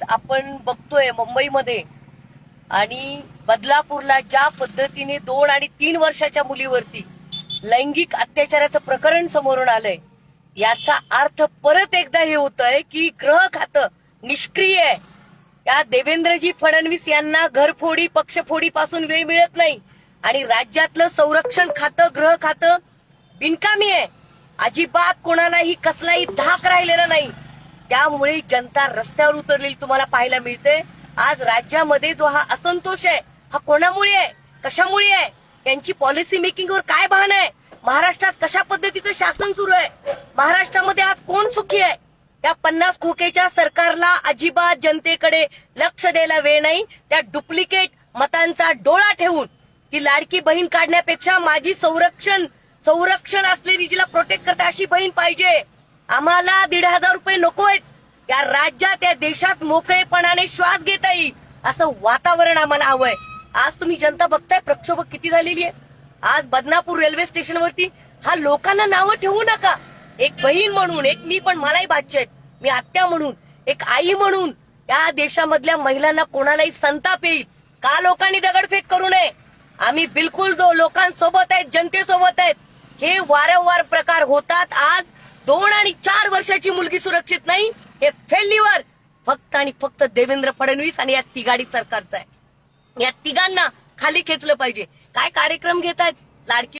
आपण बघतोय मुंबईमध्ये आणि बदलापूरला ज्या पद्धतीने 2 आणि 3 वर्षाच्या मुलीवरती लैंगिक अत्याचाराचं प्रकरण समोरून आलंय, याचा अर्थ परत एकदा हे होतंय की गृह खातं निष्क्रिय आहे. या देवेंद्रजी फडणवीस यांना घरफोडी पक्षफोडी पासून वेळ मिळत नाही आणि राज्यातलं संरक्षण खातं गृह खातं बिनकामी आहे. अजिबात कोणालाही कसलाही धाक राहिलेला नाही. त्यामुळे जनता रस्त्यावर उतरलेली तुम्हाला पाहायला मिळते. आज राज्यामध्ये जो हा असंतोष आहे हा कोणामुळे आहे, कशामुळे आहे, यांची पॉलिसी मेकिंगवर काय बहाणा आहे, महाराष्ट्रात कशा पद्धतीचं शासन सुरू आहे, महाराष्ट्रामध्ये आज कोण सुखी आहे. त्या 50 खोकेच्या सरकारला अजिबात जनतेकडे लक्ष द्यायला वेळ नाही. त्या डुप्लिकेट मतांचा डोळा ठेवून ती लाडकी बहीण काढण्यापेक्षा माझी संरक्षण असलेली जिला प्रोटेक्ट करते अशी बहीण पाहिजे. आम्हाला 1,500 रुपये नको आहेत. या राज्यात या देशात मोकळेपणाने श्वास घेता येईल असं वातावरण आम्हाला हवंय. आज तुम्ही जनता बघताय प्रक्षोभ किती झालेली आहे. आज बदनापूर रेल्वे स्टेशनवरती हा लोकांना नावं ठेवू नका. एक बहीण म्हणून, एक मी पण मलाही भाच्य आहेत, मी आत्या म्हणून, एक आई म्हणून या देशामधल्या महिलांना कोणालाही संताप येईल का लोकांनी दगडफेक करू नये. आम्ही बिलकुल लोकांसोबत आहेत, जनतेसोबत आहेत. हे वारंवार प्रकार होतात. आज 2 आणि 4 वर्षाची मुलगी सुरक्षित नाही, हे फेल्युअर फक्त आणि फक्त देवेंद्र फडणवीस आणि या तिघाडी सरकारचं आहे. या तिघांना खाली खेचलं पाहिजे. काय कार्यक्रम घेत आहेत लाडकी